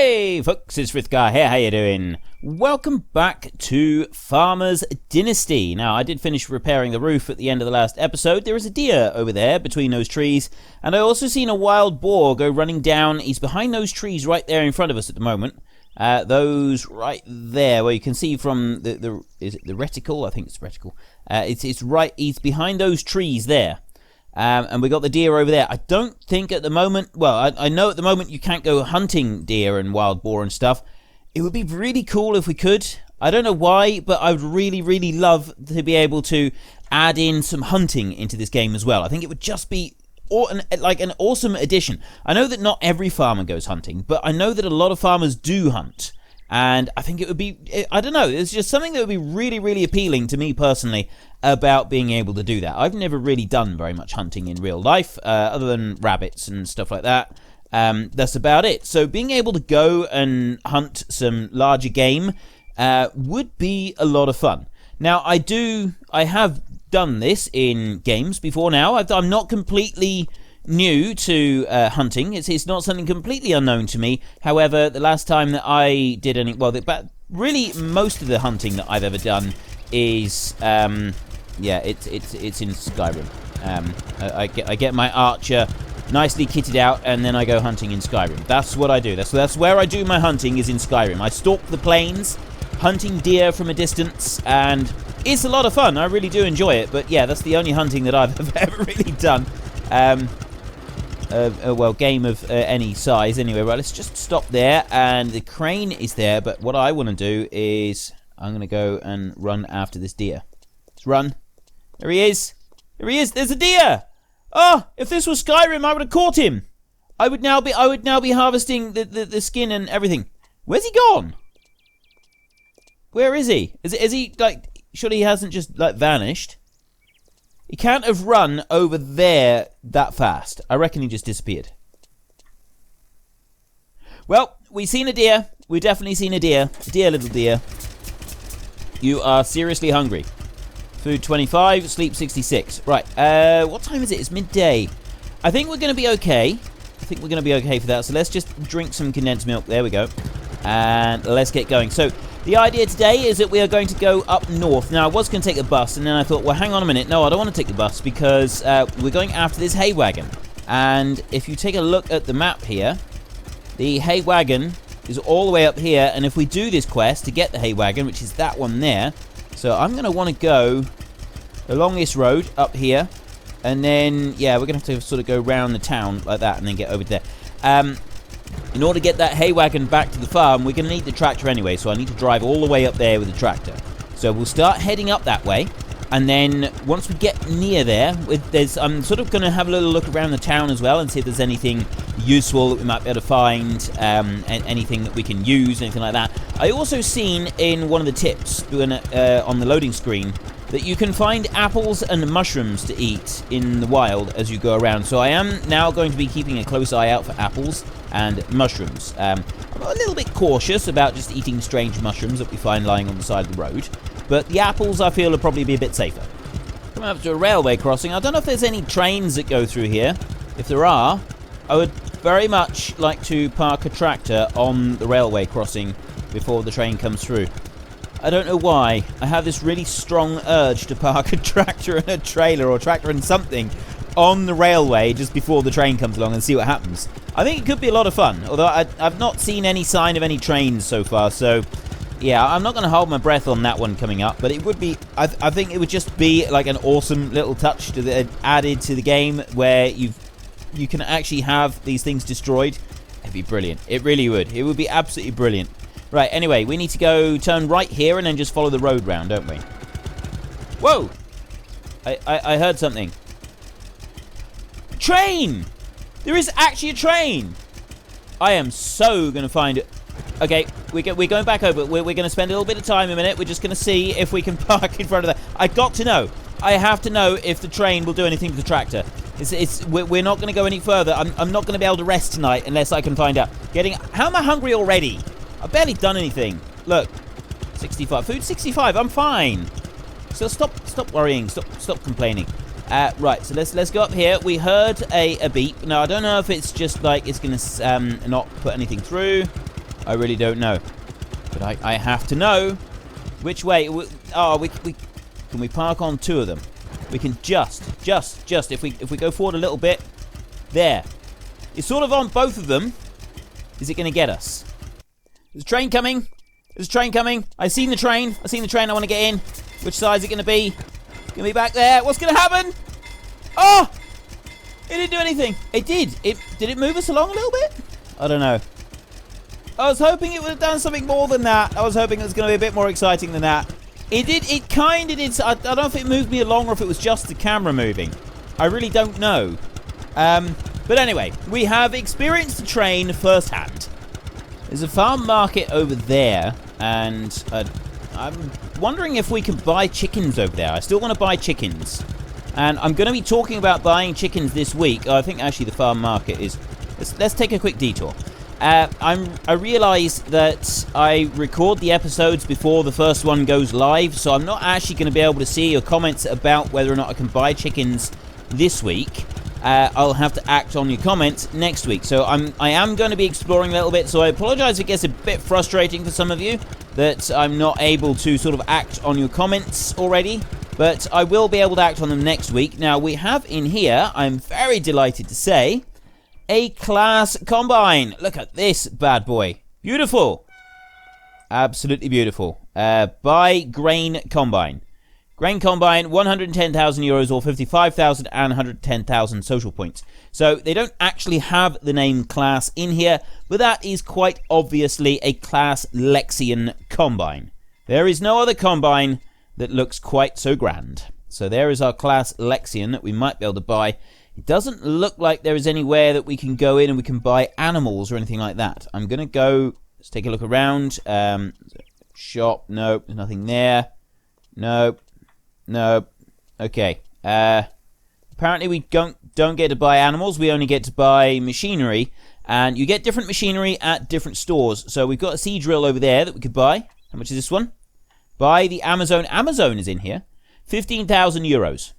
Hey folks, it's Frithgar here, how you doing? Welcome back to Farmer's Dynasty. Now, I did finish repairing the roof at the end of the last episode. There is a deer over there between those trees, and I also seen a wild boar go running down. He's behind those trees right there in front of us at the moment. Those right there, where you can see from the is it the reticle? I think it's reticle. It's right, he's behind those trees there. And we got the deer over there. I don't think at the moment, well, I know at the moment you can't go hunting deer and wild boar and stuff. It would be really cool if we could. I don't know why, but I would really, really love to be able to add in some hunting into this game as well. I think it would just be like an awesome addition. I know that not every farmer goes hunting, but I know that a lot of farmers do hunt. And I think it would be, I don't know, it's just something that would be really, really appealing to me personally about being able to do that. I've never really done very much hunting in real life, other than rabbits and stuff like that. That's about it. So being able to go and hunt some larger game would be a lot of fun. Now, I have done this in games before now. I'm not completely new to hunting. It's not something completely unknown to me. However, the last time that I did any, really most of the hunting that I've ever done is it's in Skyrim. I get my archer nicely kitted out, and then I go hunting in Skyrim. That's what I do. That's where I do my hunting, is in Skyrim. I stalk the plains, hunting deer from a distance, and it's a lot of fun. I really do enjoy it. But yeah, that's the only hunting that I've ever really done. Game of any size anyway. Right, let's just stop there, and the crane is there, but what I want to do is I'm going to go and run after this deer. Let's run. There he is. There's a deer. Oh, if this was Skyrim, I would have caught him. I would now be harvesting the skin and everything. Where's he gone? Where is he? Is he like, surely he hasn't just like vanished? He can't have run over there that fast. I reckon he just disappeared. Well, we've seen a deer. We've definitely seen a deer. Dear little deer. You are seriously hungry. Food 25, sleep 66. Right, what time is it? It's midday. I think we're going to be okay. For that. So let's just drink some condensed milk. There we go. And let's get going. So the idea today is that we are going to go up north. Now, I was going to take the bus, and then I thought, well, hang on a minute. No, I don't want to take the bus, because we're going after this hay wagon. And if you take a look at the map here, the hay wagon is all the way up here. And if we do this quest to get the hay wagon, which is that one there, so I'm going to want to go along this road up here. And then, yeah, we're going to have to sort of go around the town like that and then get over there. In order to get that hay wagon back to the farm, we're going to need the tractor anyway, so I need to drive all the way up there with the tractor. So we'll start heading up that way, and then once we get near there, I'm sort of going to have a little look around the town as well and see if there's anything useful that we might be able to find, and anything that we can use, anything like that. I also seen in one of the tips on the loading screen that you can find apples and mushrooms to eat in the wild as you go around. So I am now going to be keeping a close eye out for apples and mushrooms. I'm a little bit cautious about just eating strange mushrooms that we find lying on the side of the road, but the apples I feel will probably be a bit safer. Coming up to a railway crossing. I don't know if there's any trains that go through here. If there are, I would very much like to park a tractor on the railway crossing before the train comes through. I don't know why. I have this really strong urge to park a tractor and a trailer, or tractor and something, on the railway just before the train comes along and see what happens. I think it could be a lot of fun, although I've not seen any sign of any trains so far, so yeah, I'm not going to hold my breath on that one coming up, but it would be, I think it would just be like an awesome little touch added to the game where you can actually have these things destroyed. It'd be brilliant. It really would. It would be absolutely brilliant. Right, anyway, we need to turn right here and then just follow the road round, don't we? Whoa! I heard something. Train! There is actually a train! I am so going to find it. Okay, we're going back over. We're going to spend a little bit of time in a minute. We're just going to see if we can park in front of that. I got to know. I have to know if the train will do anything to the tractor. We're not going to go any further. I'm not going to be able to rest tonight unless I can find out. How am I hungry already? I've barely done anything. Look, 65. Food 65. I'm fine. So stop worrying. Stop complaining. Right, so let's go up here. We heard a beep. Now, I don't know if it's just like it's going to not put anything through. I really don't know. But I have to know which way. Can we park on 2 of them? We can just if we go forward a little bit. There. It's sort of on both of them. Is it going to get us? There's a train coming. I've seen the train. I want to get in. Which side is it going to be? It's going to be back there. What's going to happen? Oh! It didn't do anything. It did. Did it move us along a little bit? I don't know. I was hoping it would have done something more than that. I was hoping it was going to be a bit more exciting than that. It did. It kind of did. I don't know if it moved me along or if it was just the camera moving. I really don't know. But anyway, we have experienced the train firsthand. There's a farm market over there, and I'm wondering if we can buy chickens over there. I still want to buy chickens. And I'm going to be talking about buying chickens this week. I think actually the farm market is... Let's take a quick detour. I realise that I record the episodes before the first one goes live, so I'm not actually going to be able to see your comments about whether or not I can buy chickens this week. I'll have to act on your comments next week. So I am going to be exploring a little bit, so I apologise if it gets a bit frustrating for some of you that I'm not able to sort of act on your comments already, but I will be able to act on them next week. Now, we have in here, I'm very delighted to say, a class combine. Look at this bad boy. Beautiful. Absolutely beautiful. Buy grain combine. Grain combine, 110,000 euros or 55,000 and 110,000 social points. So they don't actually have the name class in here, but that is quite obviously a class Lexian combine. There is no other combine that looks quite so grand. So there is our class Lexian that we might be able to buy. It doesn't look like there is anywhere that we can go in and we can buy animals or anything like that. I'm going to go, let's take a look around. Shop, nope, there's nothing there. Nope. Okay. Apparently we don't get to buy animals. We only get to buy machinery. And you get different machinery at different stores. So we've got a seed drill over there that we could buy. How much is this one? Buy the Amazon. Amazon is in here. 15,000 euros.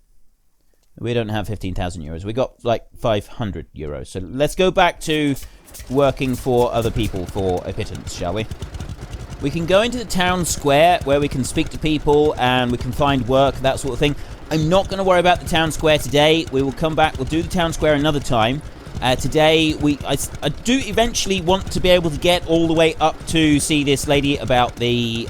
We don't have 15,000 euros. We got like 500 euros. So let's go back to working for other people for a pittance, shall we? We can go into the town square where we can speak to people and we can find work, that sort of thing. I'm not going to worry about the town square today. We will come back. We'll do the town square another time. Today, I do eventually want to be able to get all the way up to see this lady about the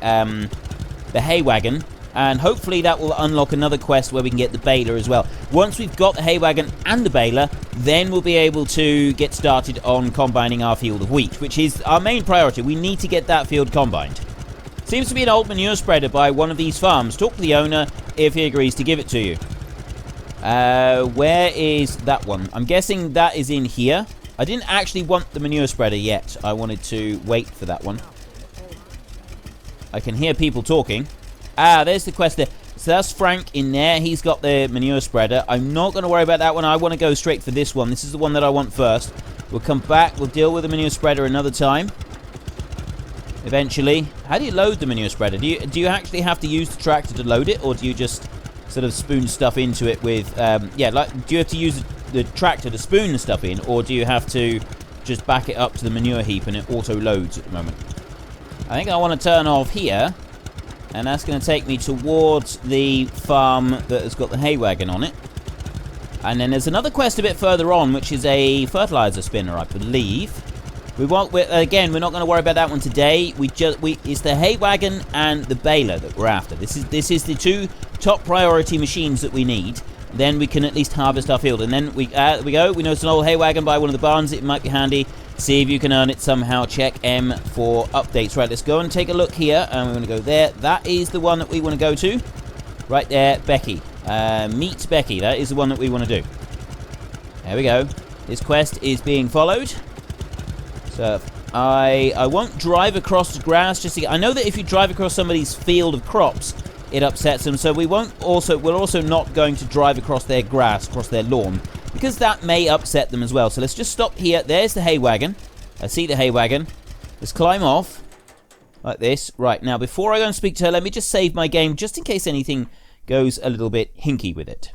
hay wagon. And hopefully that will unlock another quest where we can get the baler as well. Once we've got the hay wagon and the baler, then we'll be able to get started on combining our field of wheat, which is our main priority. We need to get that field combined. Seems to be an old manure spreader by one of these farms. Talk to the owner if he agrees to give it to you. Where is that one? I'm guessing that is in here. I didn't actually want the manure spreader yet. I wanted to wait for that one. I can hear people talking. There's the quest there. So that's Frank in there. He's got the manure spreader. I'm not going to worry about that one. I want to go straight for this one. This is the one that I want first. We'll come back. We'll deal with the manure spreader another time. Eventually. How do you load the manure spreader? Do you actually have to use the tractor to load it? Or do you just sort of spoon stuff into it with... do you have to use the tractor to spoon the stuff in? Or do you have to just back it up to the manure heap and it auto-loads at the moment? I think I want to turn off here. And that's going to take me towards the farm that has got the hay wagon on it. And then there's another quest a bit further on, which is a fertilizer spinner, I believe. Again, we're not going to worry about that one today. It's the hay wagon and the baler that we're after. This is the two top priority machines that we need. Then we can at least harvest our field. And then we go. We know it's an old hay wagon by one of the barns. It might be handy. See if you can earn it somehow. Check M for updates. Right, let's go and take a look here. And we're going to go there. That is the one that we want to go to. Right there, Becky. Meet Becky. That is the one that we want to do. There we go. This quest is being followed. So I won't drive across the grass just to get... I know that if you drive across somebody's field of crops, it upsets them. So we're also not going to drive across their grass, across their lawn, because that may upset them as well. So let's just stop here. There's the hay wagon. I see the hay wagon. Let's climb off like this. Right, now before I go and speak to her, let me just save my game just in case anything goes a little bit hinky with it.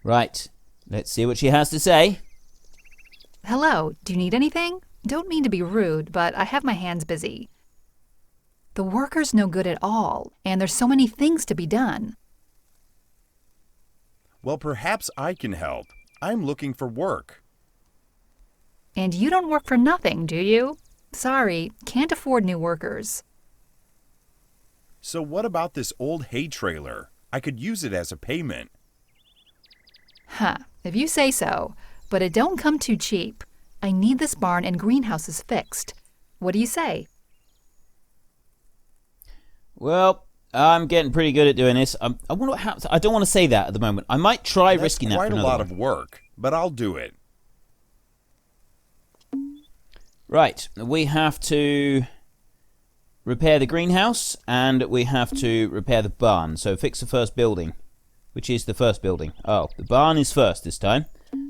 Right, let's see what she has to say. Hello, do you need anything? Don't mean to be rude, but I have my hands busy. The worker's no good at all, and there's so many things to be done. Well, perhaps I can help. I'm looking for work. And you don't work for nothing, do you? Sorry, can't afford new workers. So what about this old hay trailer? I could use it as a payment. Huh, if you say so, but it don't come too cheap. I need this barn and greenhouses fixed. What do you say? Well, I'm getting pretty good at doing this. I wonder what happens. I don't want to say that at the moment. I might try risking that for another That's quite a lot one. of work, but I'll do it. Right, we have to repair the greenhouse, and we have to repair the barn. So fix the first building. Which is the first building? Oh, the barn is first this time.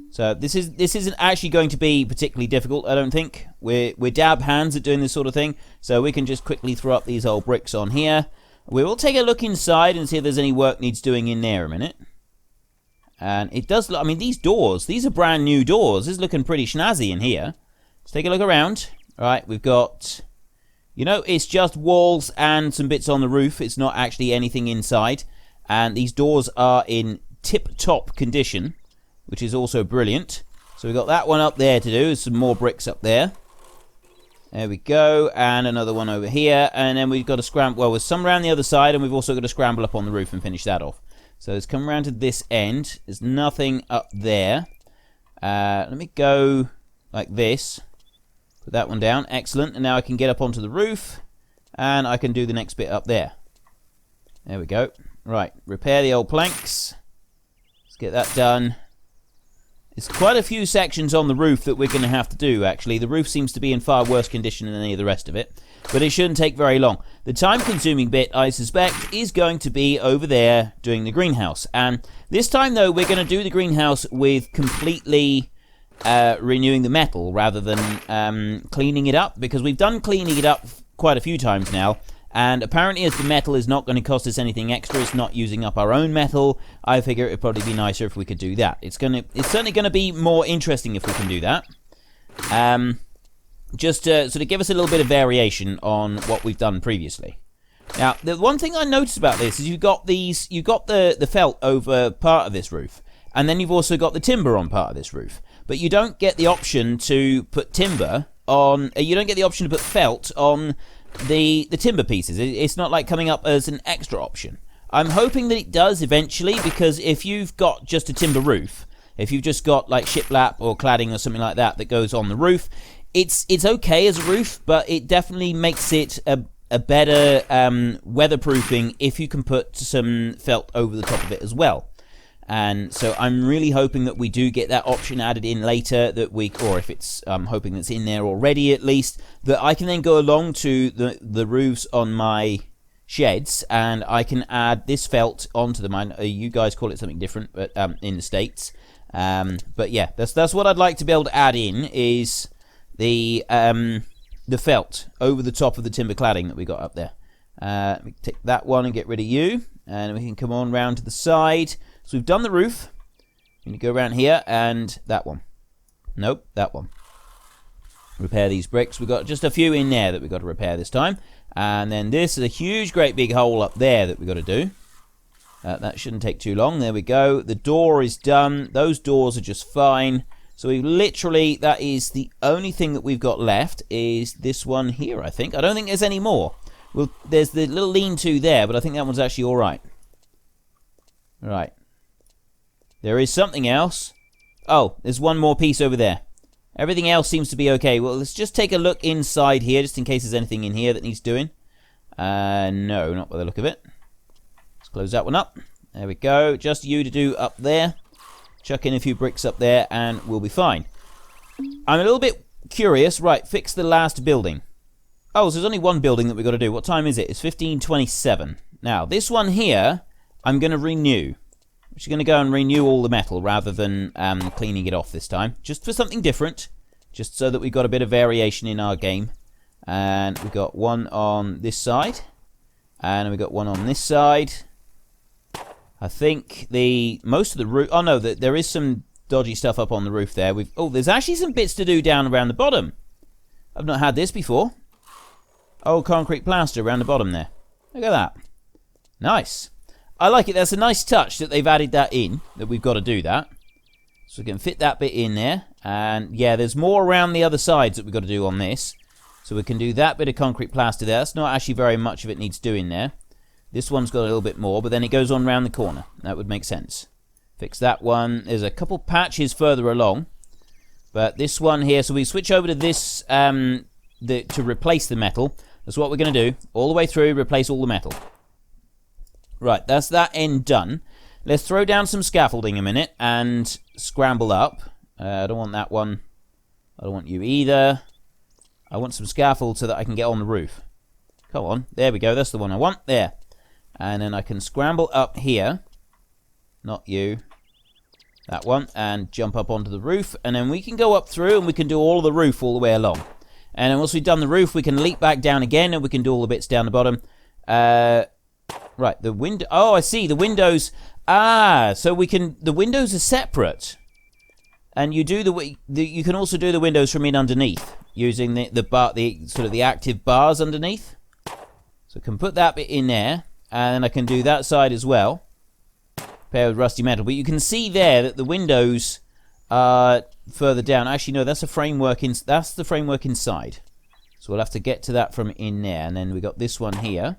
So this isn't actually going to be particularly difficult, I don't think. We're dab hands at doing this sort of thing, so we can just quickly throw up these old bricks on here. We will take a look inside and see if there's any work needs doing in there a minute. And it does look, I mean, these doors, these are brand new doors. This is looking pretty snazzy in here. Let's take a look around. All right, we've got, you know, it's just walls and some bits on the roof. It's not actually anything inside. And these doors are in tip-top condition, which is also brilliant. So we've got that one up there to do. There's some more bricks up there. There we go. And another one over here. And then we've got to scramble. Well, there's some around the other side, and we've also got to scramble up on the roof and finish that off. So let's come around to this end. There's nothing up there. Let me go like this. Put that one down. Excellent. And now I can get up onto the roof, and I can do the next bit up there. There we go. Right, repair the old planks. Let's get that done. There's quite a few sections on the roof that we're going to have to do, actually. The roof seems to be in far worse condition than any of the rest of it. But it shouldn't take very long. The time-consuming bit, I suspect, is going to be over there doing the greenhouse. And this time, though, we're going to do the greenhouse with completely renewing the metal rather than cleaning it up. Because we've done cleaning it up quite a few times now. And apparently, as the metal is not going to cost us anything extra, it's not using up our own metal, I figure it would probably be nicer if we could do that. It's certainly going to be more interesting if we can do that. Just to sort of give us a little bit of variation on what we've done previously. Now, the one thing I noticed about this is you've got the felt over part of this roof, and then you've also got the timber on part of this roof. But you don't get the option to put timber on. You don't get the option to put felt on the timber pieces. It's not like coming up as an extra option. I'm hoping that it does eventually, because if you've got just a timber roof, if you've just got like shiplap or cladding or something like that goes on the roof, it's okay as a roof, but it definitely makes it a better weatherproofing if you can put some felt over the top of it as well. And so I'm really hoping that we do get that option added in later, or if it's, I'm hoping that's in there already at least, that I can then go along to the roofs on my sheds, and I can add this felt onto them. You guys call it something different, but in the States. But yeah, that's what I'd like to be able to add in, is the felt over the top of the timber cladding that we got up there. Let me take that one and get rid of you, and we can come on round to the side. So we've done the roof. I'm going to go around here, and that one. Nope, that one. Repair these bricks. We've got just a few in there that we've got to repair this time. And then this is a huge, great big hole up there that we've got to do. That shouldn't take too long. There we go. The door is done. Those doors are just fine. So we've literally, that is the only thing that we've got left is this one here, I think. I don't think there's any more. Well, there's the little lean-to there, but I think that one's actually all right. Right. There is something else. Oh, there's one more piece over there. Everything else seems to be okay. Well, let's just take a look inside here, just in case there's anything in here that needs doing. No, not by the look of it. Let's close that one up. There we go. Just you to do up there. Chuck in a few bricks up there, and we'll be fine. I'm a little bit curious. Right, fix the last building. Oh, so there's only one building that we've got to do. What time is it? It's 15:27. Now, this one here, I'm going to renew. I'm just going to go and renew all the metal rather than cleaning it off this time. Just for something different. Just so that we've got a bit of variation in our game. And we've got one on this side. And we've got one on this side. I think most of the roof... Oh, no, there is some dodgy stuff up on the roof there. There's actually some bits to do down around the bottom. I've not had this before. Old concrete plaster around the bottom there. Look at that. Nice. I like it. That's a nice touch that they've added that in, that we've got to do that. So we can fit that bit in there. And yeah, there's more around the other sides that we've got to do on this. So we can do that bit of concrete plaster there. That's not actually very much of it needs doing there. This one's got a little bit more, but then it goes on round the corner. That would make sense. Fix that one. There's a couple patches further along. But this one here, so we switch over to this to replace the metal. That's what we're going to do. All the way through, replace all the metal. Right, that's that end done. Let's throw down some scaffolding a minute and scramble up. I don't want that one. I don't want you either. I want some scaffold so that I can get on the roof. Come on. There we go. That's the one I want. There. And then I can scramble up here. Not you. That one. And jump up onto the roof. And then we can go up through and we can do all of the roof all the way along. And then once we've done the roof, we can leap back down again and we can do all the bits down the bottom. Right, the window. Oh, I see. The windows. Ah, so we can. The windows are separate. And you do you can also do the windows from in underneath using the sort of the active bars underneath. So I can put that bit in there. And then I can do that side as well. Pair with rusty metal. But you can see there that the windows are further down. Actually, no, that's a framework. That's the framework inside. So we'll have to get to that from in there. And then we got this one here.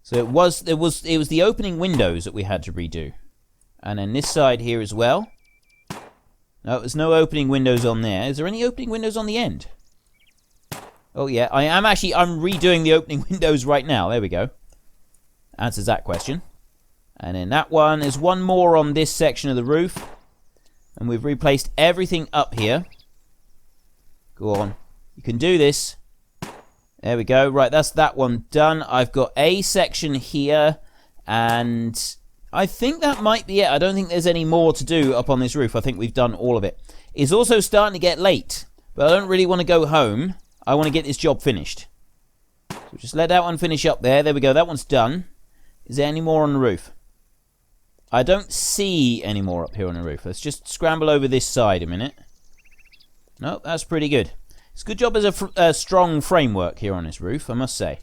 So it was the opening windows that we had to redo. And then this side here as well. No, there's no opening windows on there. Is there any opening windows on the end? Oh yeah, I'm redoing the opening windows right now. There we go. Answers that question. And then that one, there's one more on this section of the roof. And we've replaced everything up here. Go on. You can do this. There we go. Right, that's that one done. I've got a section here. And I think that might be it. I don't think there's any more to do up on this roof. I think we've done all of it. It's also starting to get late. But I don't really want to go home. I want to get this job finished. So just let that one finish up there. There we go. That one's done. Is there any more on the roof? I don't see any more up here on the roof. Let's just scramble over this side a minute. No, that's pretty good. It's a good job as a strong framework here on this roof, I must say.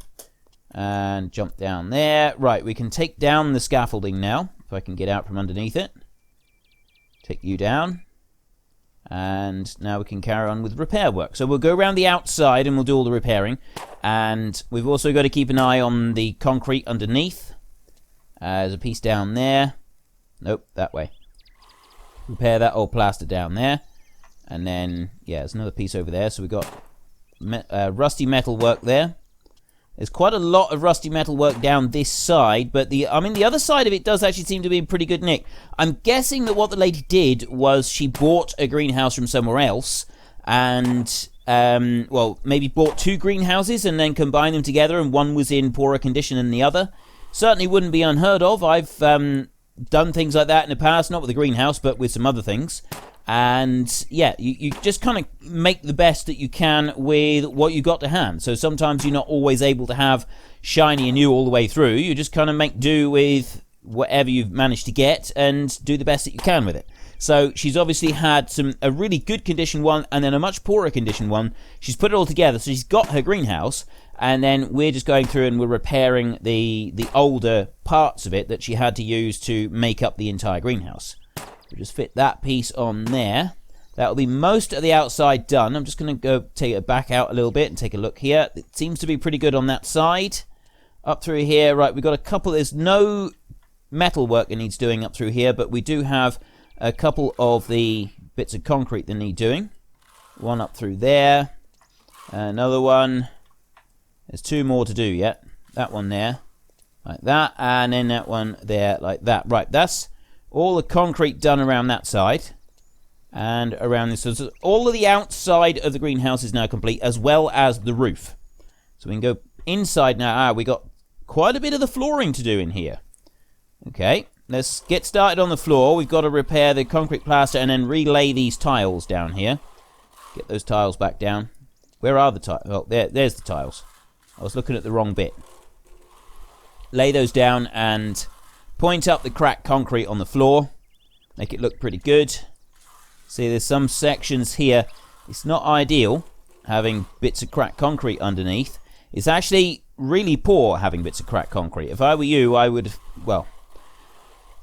And jump down there. Right, we can take down the scaffolding now, if I can get out from underneath it. Take you down. And now we can carry on with repair work. So we'll go around the outside and we'll do all the repairing. And we've also got to keep an eye on the concrete underneath. There's a piece down there. Nope, that way. Repair that old plaster down there. And then, yeah, there's another piece over there. So we've got rusty metal work there. There's quite a lot of rusty metal work down this side, but the other side of it does actually seem to be in pretty good nick. I'm guessing that what the lady did was she bought a greenhouse from somewhere else, and, well, maybe bought two greenhouses and then combined them together, and one was in poorer condition than the other. Certainly wouldn't be unheard of. I've done things like that in the past, not with the greenhouse, but with some other things. And yeah, you just kind of make the best that you can with what you got to hand. So sometimes you're not always able to have shiny and new all the way through. You just kind of make do with whatever you've managed to get and do the best that you can with it. So she's obviously had a really good condition one and then a much poorer condition one. She's put it all together, so she's got her greenhouse, and then we're just going through and we're repairing the older parts of it that she had to use to make up the entire greenhouse. We'll just fit that piece on there. That'll be most of the outside done. I'm just going to go take it back out a little bit and take a look here. It seems to be pretty good on that side. Up through here, right, we've got a couple. There's no metal work that needs doing up through here, but we do have a couple of the bits of concrete that need doing. One up through there. Another one. There's two more to do yet. That one there. Like that. And then that one there like that. Right, that's all the concrete done around that side. And around this. So all of the outside of the greenhouse is now complete, as well as the roof. So we can go inside now. We got quite a bit of the flooring to do in here. Okay, let's get started on the floor. We've got to repair the concrete plaster and then relay these tiles down here. Get those tiles back down. Where are the tiles? Oh, there's the tiles. I was looking at the wrong bit. Lay those down and point up the cracked concrete on the floor. Make it look pretty good. See, there's some sections here. It's not ideal. having bits of cracked concrete underneath. It's actually really poor having bits of cracked concrete. If I were you, I would, well,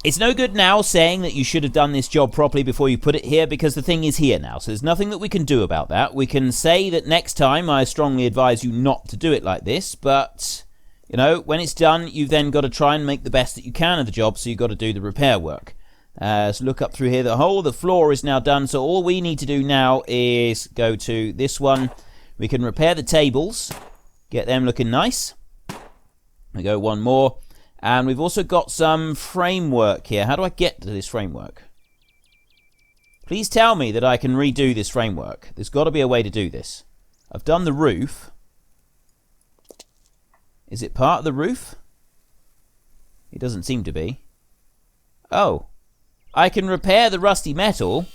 it's no good now saying that you should have done this job properly before you put it here, because the thing is here now. So there's nothing that we can do about that. We can say that next time I strongly advise you not to do it like this, but, you know, when it's done, you've then got to try and make the best that you can of the job, so you've got to do the repair work. So look up through here. The floor is now done, so all we need to do now is go to this one. We can repair the tables, get them looking nice. We go one more. And we've also got some framework here. How do I get to this framework? Please tell me that I can redo this framework. There's got to be a way to do this. I've done the roof. Is it part of the roof? It doesn't seem to be. Oh. I can repair the rusty metal.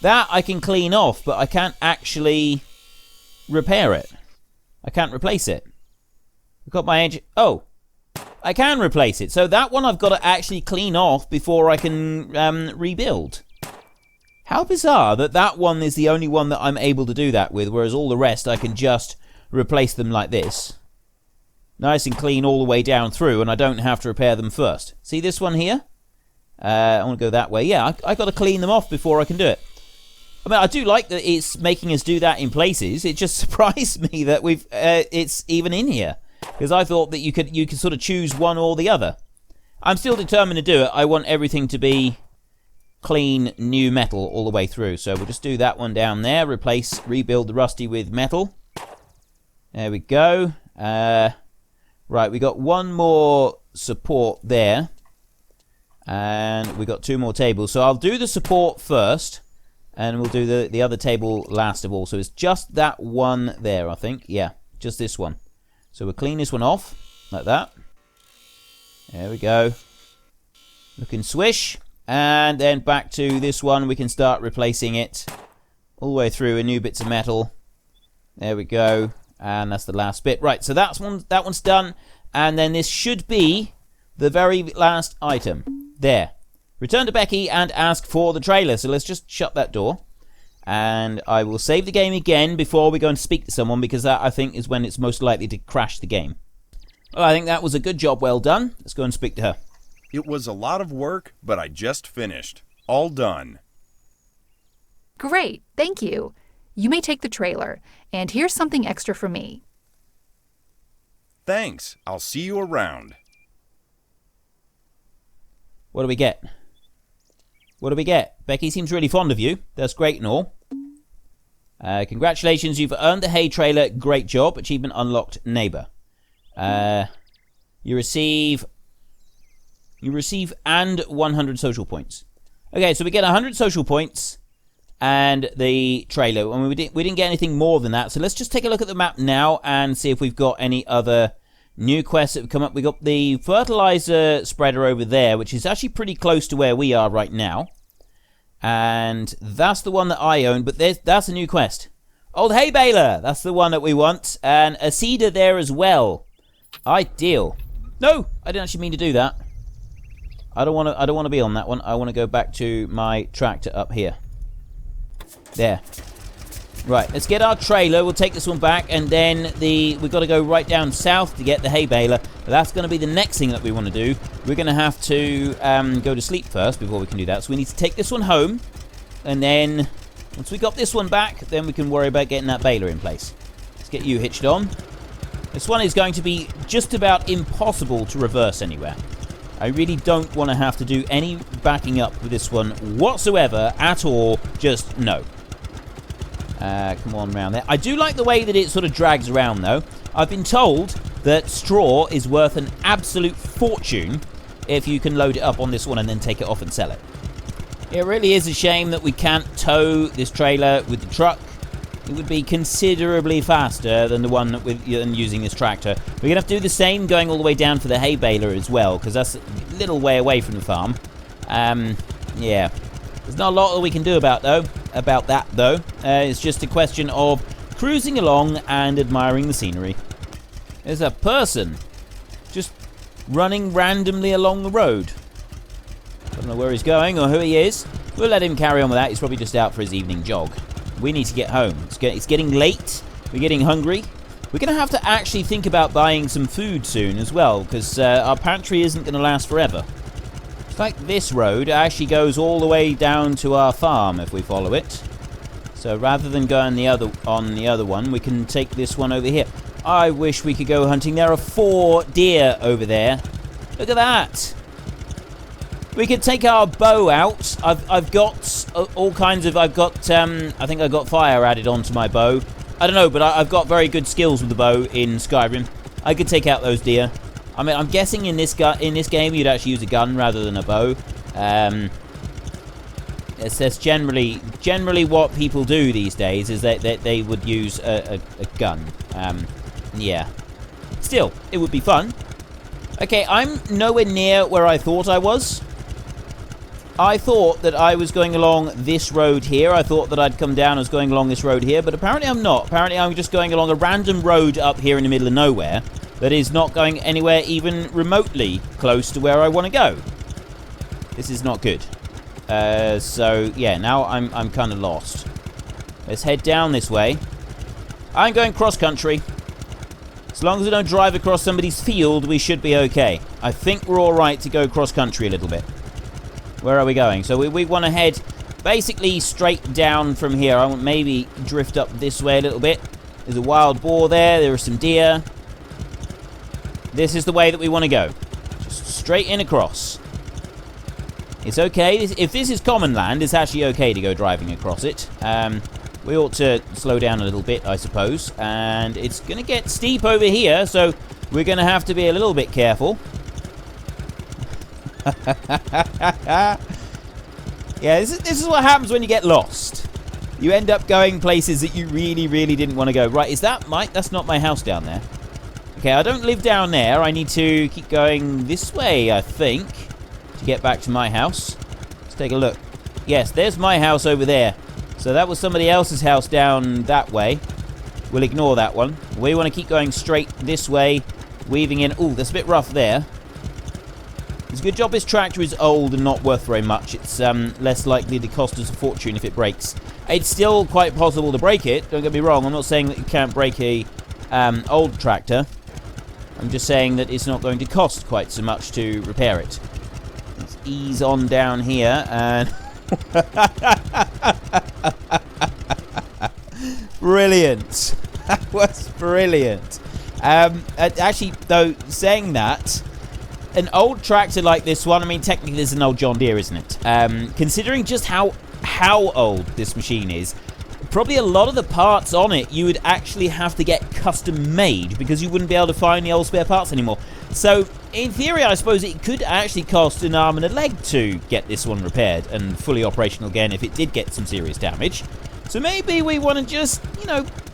That I can clean off, but I can't actually repair it. I can't replace it. I've got my engine. Oh. I can replace it. So that one I've got to actually clean off before I can rebuild. How bizarre that that one is the only one that I'm able to do that with, whereas all the rest I can just replace them like this. Nice and clean all the way down through, and I don't have to repair them first. See this one here? I want to go that way. Yeah, I got to clean them off before I can do it. I mean, I do like that it's making us do that in places. It just surprised me that it's even in here. Because I thought that you could sort of choose one or the other. I'm still determined to do it. I want everything to be clean, new metal all the way through. So we'll just do that one down there. Rebuild the rusty with metal. There we go. Right, we got one more support there. And we got two more tables. So I'll do the support first. And we'll do the other table last of all. So it's just that one there, I think. Yeah, just this one. So we'll clean this one off, like that. There we go. Looking swish. And then back to this one, we can start replacing it all the way through with new bits of metal. There we go. And that's the last bit. Right, so that one's done. And then this should be the very last item. There. Return to Becky and ask for the trailer. So let's just shut that door. And I will save the game again before we go and speak to someone, because that, I think, is when it's most likely to crash the game. Well, I think that was a good job, well done. Let's go and speak to her. It was a lot of work, but I just finished. All done. Great, thank you. You may take the trailer, and here's something extra from me. Thanks. I'll see you around. What do we get? What do we get? Becky seems really fond of you. That's great and all. Congratulations, you've earned the hay trailer. Great job. Achievement unlocked, neighbour. You receive and 100 social points. Okay, so we get 100 social points and the trailer. I mean, we didn't get anything more than that. So let's just take a look at the map now and see if we've got any other new quests that have come up. We got the fertilizer spreader over there, which is actually pretty close to where we are right now. And that's the one that I own, but that's a new quest. Old Hay Baler, that's the one that we want. And a cedar there as well. Ideal. No, I didn't actually mean to do that. I don't want to be on that one. I want to go back to my tractor up here. There. Right, let's get our trailer. We'll take this one back, and then we've got to go right down south to get the hay baler. But that's going to be the next thing that we want to do. We're going to have to go to sleep first before we can do that. So we need to take this one home, and then once we got this one back, then we can worry about getting that baler in place. Let's get you hitched on. This one is going to be just about impossible to reverse anywhere. I really don't want to have to do any backing up with this one whatsoever at all. Just no. Come on around there. I do like the way that it sort of drags around, though. I've been told that straw is worth an absolute fortune if you can load it up on this one and then take it off and sell it. It really is a shame that we can't tow this trailer with the truck. It would be considerably faster than the one than using this tractor. We're going to have to do the same going all the way down for the hay baler as well, because that's a little way away from the farm. Yeah. There's not a lot that we can do about that, though. It's just a question of cruising along and admiring the scenery. There's a person just running randomly along the road. I don't know where he's going or who he is. We'll let him carry on with that. He's probably just out for his evening jog. We need to get home. It's getting late, We're getting hungry. We're going to have to actually think about buying some food soon as well, because our pantry isn't going to last forever. It's like this road actually goes all the way down to our farm if we follow it. So rather than going on the other one, we can take this one over here. I wish we could go hunting. There are 4 deer over there. Look at that. We could take our bow out. I've got all kinds of... I think I got fire added onto my bow. I don't know, but I've got very good skills with the bow in Skyrim. I could take out those deer. I mean, I'm guessing in this game you'd actually use a gun rather than a bow. That's generally what people do these days, is that they would use a gun. Yeah. Still, it would be fun. Okay, I'm nowhere near where I thought I was. I thought that I was going along this road here. I thought that I'd come down as going along this road here, but apparently I'm not. Apparently I'm just going along a random road up here in the middle of nowhere that is not going anywhere even remotely close to where I want to go. This is not good. So, yeah, now I'm kind of lost. Let's head down this way. I'm going cross-country. As long as we don't drive across somebody's field, we should be okay. I think we're all right to go cross-country a little bit. Where are we going? So we want to head basically straight down from here. I want maybe drift up this way a little bit. There's a wild boar there. There are some deer. This is the way that we want to go. Just straight in across. It's okay. If this is common land, it's actually okay to go driving across it. We ought to slow down a little bit, I suppose. And it's going to get steep over here, so we're going to have to be a little bit careful. Yeah, this is what happens when you get lost. You end up going places that you really, really didn't want to go. Right, is that that's not my house down there. Okay, I don't live down there. I need to keep going this way, I think, to get back to my house. Let's take a look. Yes, there's my house over there. So that was somebody else's house down that way. We'll ignore that one. We want to keep going straight this way, weaving in. Ooh, that's a bit rough there. It's a good job this tractor is old and not worth very much. It's less likely to cost us a fortune if it breaks. It's still quite possible to break it. Don't get me wrong. I'm not saying that you can't break a old tractor. I'm just saying that it's not going to cost quite so much to repair it. Let's ease on down here and... Brilliant. That was brilliant. Actually, though, saying that... An old tractor like this one, I mean, technically this is an old John Deere, isn't it? Considering just how old this machine is, probably a lot of the parts on it you would actually have to get custom made because you wouldn't be able to find the old spare parts anymore. So, in theory, I suppose it could actually cost an arm and a leg to get this one repaired and fully operational again if it did get some serious damage. So maybe we want to just,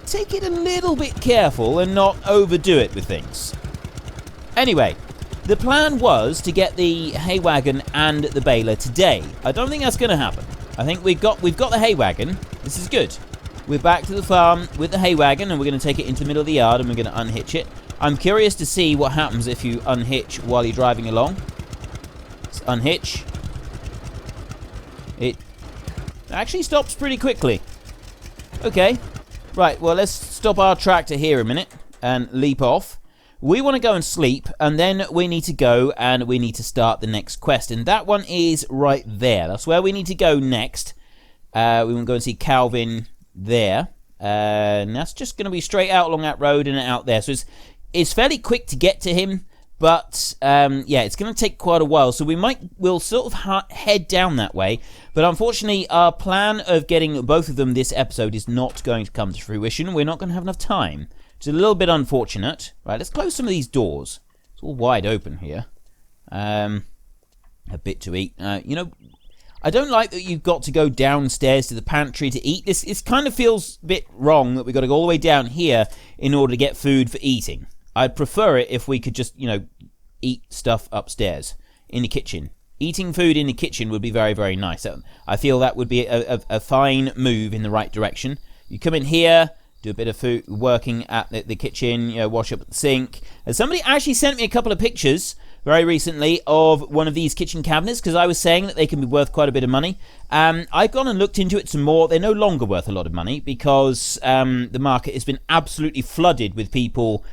take it a little bit careful and not overdo it with things. Anyway, the plan was to get the hay wagon and the baler today. I don't think that's going to happen. I think we've got the hay wagon. This is good. We're back to the farm with the hay wagon, and we're going to take it into the middle of the yard, and we're going to unhitch it. I'm curious to see what happens if you unhitch while you're driving along. Let's unhitch. It actually stops pretty quickly. Okay. Right, well, let's stop our tractor here a minute and leap off. We want to go and sleep, and then we need to go and we need to start the next quest. And that one is right there. That's where we need to go next. We want to go and see Calvin there. And that's just going to be straight out along that road and out there. So it's fairly quick to get to him. But, yeah, it's going to take quite a while. So we'll sort of head down that way. But unfortunately, our plan of getting both of them this episode is not going to come to fruition. We're not going to have enough time. It's a little bit unfortunate. Right, let's close some of these doors. It's all wide open here. A bit to eat. I don't like that you've got to go downstairs to the pantry to eat. This kind of feels a bit wrong that we've got to go all the way down here in order to get food for eating. I'd prefer it if we could just, eat stuff upstairs in the kitchen. Eating food in the kitchen would be very, very nice. I feel that would be a fine move in the right direction. You come in here, do a bit of food working at the kitchen, wash up at the sink. And somebody actually sent me a couple of pictures very recently of one of these kitchen cabinets because I was saying that they can be worth quite a bit of money. I've gone and looked into it some more. They're no longer worth a lot of money because the market has been absolutely flooded with people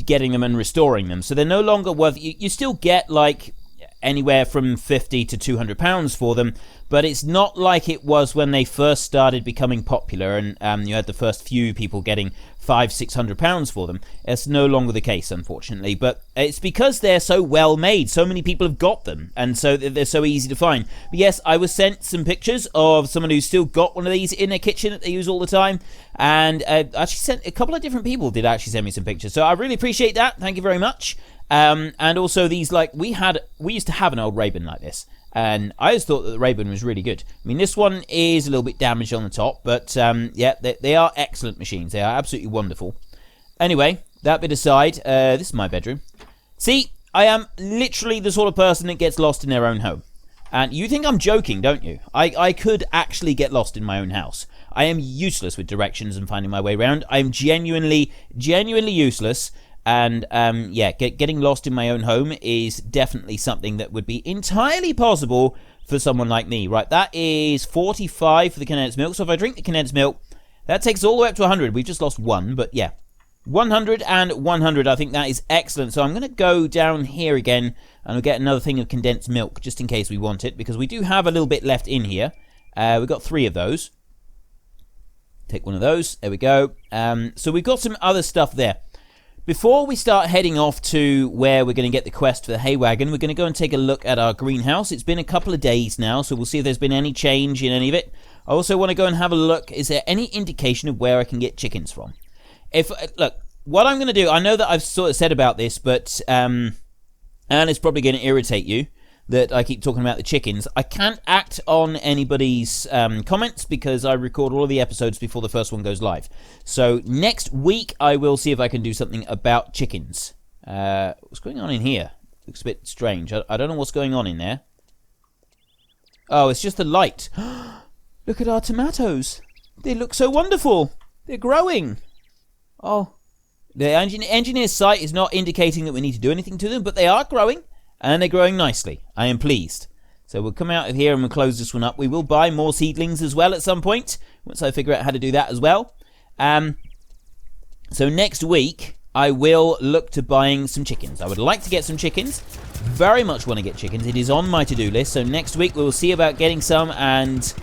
getting them and restoring them. So they're no longer worth... You still get like anywhere from £50 to £200 for them, but it's not like it was when they first started becoming popular and you had the first few people getting £500-600 for them. It's no longer the case, unfortunately, but it's because they're so well made. So many people have got them, and so they're so easy to find. But yes, I was sent some pictures of someone who's still got one of these in their kitchen that they use all the time, and actually sent a couple of different people did actually send me some pictures, so I really appreciate that. Thank you very much. And also these, like, we used to have an old Ray-Ban like this, and I just thought that the Ray-Ban was really good. I mean, this one is a little bit damaged on the top, but yeah, they are excellent machines. They are absolutely wonderful. Anyway, that bit aside, this is my bedroom. See, I am literally the sort of person that gets lost in their own home. And you think I'm joking, don't you? I could actually get lost in my own house. I am useless with directions and finding my way around. I am genuinely useless. And yeah, getting lost in my own home is definitely something that would be entirely possible for someone like me. Right, that is 45 for the condensed milk. So if I drink the condensed milk, that takes us all the way up to 100. We've just lost one, but yeah. 100 and 100, I think that is excellent. So I'm going to go down here again and we'll get another thing of condensed milk just in case we want it, because we do have a little bit left in here. We've got 3 of those. Take one of those. There we go. So we've got some other stuff there. Before we start heading off to where we're going to get the quest for the hay wagon, we're going to go and take a look at our greenhouse. It's been a couple of days now, so we'll see if there's been any change in any of it. I also want to go and have a look. Is there any indication of where I can get chickens from? Look, what I'm going to do, I know that I've sort of said about this, but and it's probably going to irritate you that I keep talking about the chickens. I can't act on anybody's comments because I record all of the episodes before the first one goes live. So next week I will see if I can do something about chickens. What's going on in here? Looks a bit strange. I don't know what's going on in there. Oh, it's just the light. Look at our tomatoes. They look so wonderful. They're growing. Oh, the engineer's site is not indicating that we need to do anything to them, but they are growing. And they're growing nicely. I am pleased. So we'll come out of here and we'll close this one up. We will buy more seedlings as well at some point, once I figure out how to do that as well. So next week, I will look to buying some chickens. I would like to get some chickens. Very much want to get chickens. It is on my to-do list. So next week, we will see about getting some and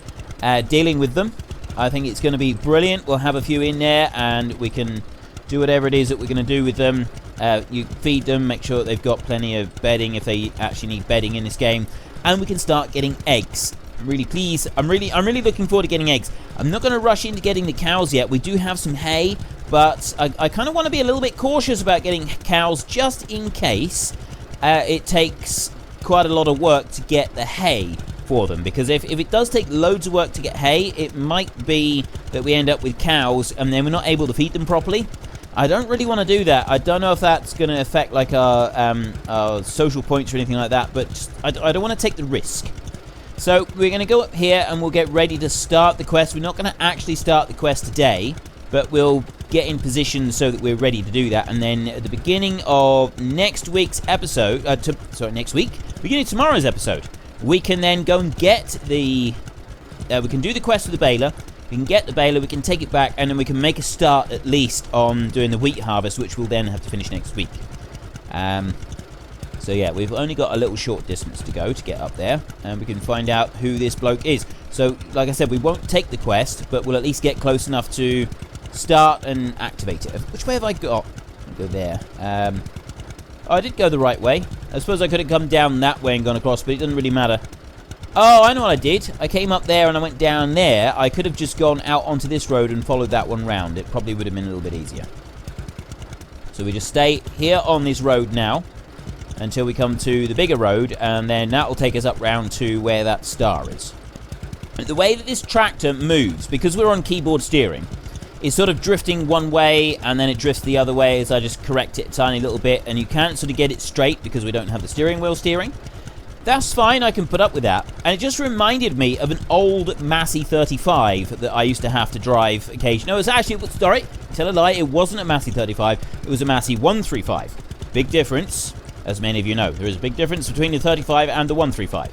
dealing with them. I think it's going to be brilliant. We'll have a few in there and we can do whatever it is that we're going to do with them. You feed them, make sure that they've got plenty of bedding if they actually need bedding in this game, and we can start getting eggs. I'm really pleased. I'm really looking forward to getting eggs. I'm not going to rush into getting the cows yet. We do have some hay, but I kind of want to be a little bit cautious about getting cows just in case it takes quite a lot of work to get the hay for them, because if it does take loads of work to get hay, it might be that we end up with cows and then we're not able to feed them properly. I don't really want to do that. I don't know if that's going to affect like our social points or anything like that, but just, I don't want to take the risk. So we're going to go up here and we'll get ready to start the quest. We're not going to actually start the quest today, but we'll get in position so that we're ready to do that. And then at the beginning of next week's episode, beginning of tomorrow's episode, we can then go and get the, we can do the quest for the baler. We can get the baler, we can take it back, and then we can make a start at least on doing the wheat harvest, which we'll then have to finish next week. So yeah, we've only got a little short distance to go to get up there, and we can find out who this bloke is. So, like I said, we won't take the quest, but we'll at least get close enough to start and activate it. Which way have I got? I'll go there. Oh, I did go the right way. I suppose I could have come down that way and gone across, but it doesn't really matter. Oh, I know what I did. I came up there and I went down there. I could have just gone out onto this road and followed that one round. It probably would have been a little bit easier. So we just stay here on this road now until we come to the bigger road, and then that will take us up round to where that star is. The way that this tractor moves, because we're on keyboard steering, is sort of drifting one way and then it drifts the other way as I just correct it a tiny little bit, and you can't sort of get it straight because we don't have the steering wheel steering. That's fine, I can put up with that. And it just reminded me of an old Massey 35 that I used to have to drive occasionally. No, it was actually, sorry, tell a lie, it wasn't a Massey 35, it was a Massey 135. Big difference. as many of you know. There is a big difference between the 35 and the 135.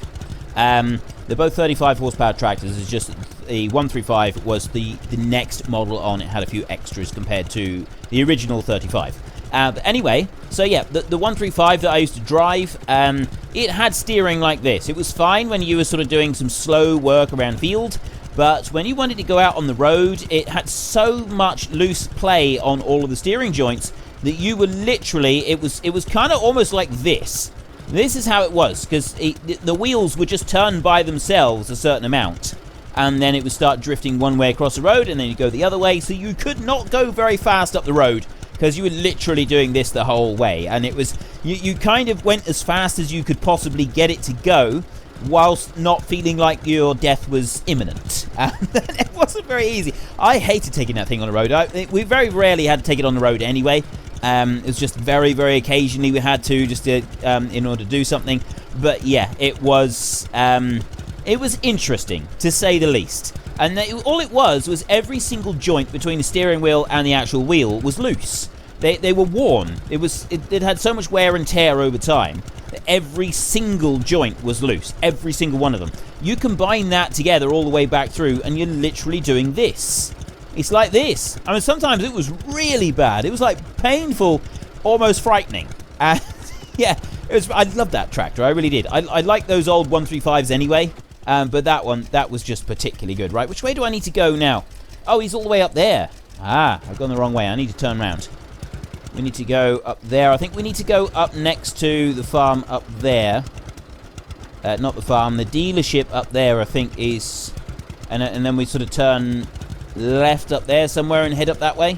They're both 35 horsepower tractors. It's just the 135 was the next model on. It had a few extras compared to the original 35. But anyway, so yeah, the 135 that I used to drive, it had steering like this. It was fine when you were sort of doing some slow work around field, but when you wanted to go out on the road, it had so much loose play on all of the steering joints that you were literally, it was kind of almost like this. This is how it was, because the wheels would just turn by themselves a certain amount, and then it would start drifting one way across the road, and then you go the other way, so you could not go very fast up the road, because you were literally doing this the whole way, and it was, you kind of went as fast as you could possibly get it to go, whilst not feeling like your death was imminent. And it wasn't very easy. I hated taking that thing on the road. We very rarely had to take it on the road anyway. It was just very, very occasionally we had to, just to, in order to do something. But yeah, it was interesting, to say the least. And all it was every single joint between the steering wheel and the actual wheel was loose. They were worn. It had so much wear and tear over time that every single joint was loose. Every single one of them. You combine that together all the way back through, and you're literally doing this. It's like this. I mean, sometimes it was really bad. It was like painful, almost frightening. And yeah, I loved that tractor. I really did. I like those old 135s anyway. But that was just particularly good. Right, which way do I need to go now? Oh, he's all the way up there. Ah, I've gone the wrong way. I need to turn around. We need to go up there. I think we need to go up next to the farm up there. Not the farm, the dealership up there, I think is... And then we sort of turn left up there somewhere and head up that way.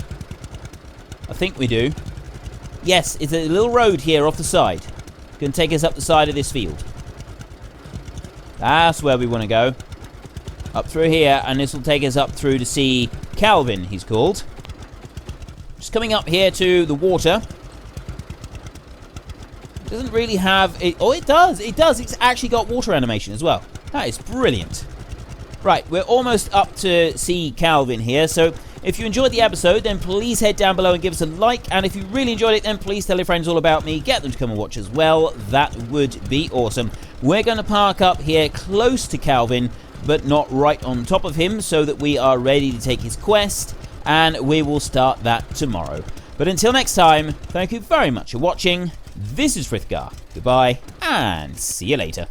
I think we do. Yes, it's a little road here off the side. Going to take us up the side of this field. That's where we want to go. Up through here, and this will take us up through to see Calvin, he's called. Just coming up here to the water. It doesn't really have... Oh, it does. It does. It's actually got water animation as well. That is brilliant. Right, we're almost up to see Calvin here, so if you enjoyed the episode, then please head down below and give us a like, and if you really enjoyed it, then please tell your friends all about me, get them to come and watch as well. That would be awesome. We're going to park up here close to Calvin, but not right on top of him, so that we are ready to take his quest, and we will start that tomorrow. But until next time, thank you very much for watching. This is Frithgar. Goodbye, and see you later.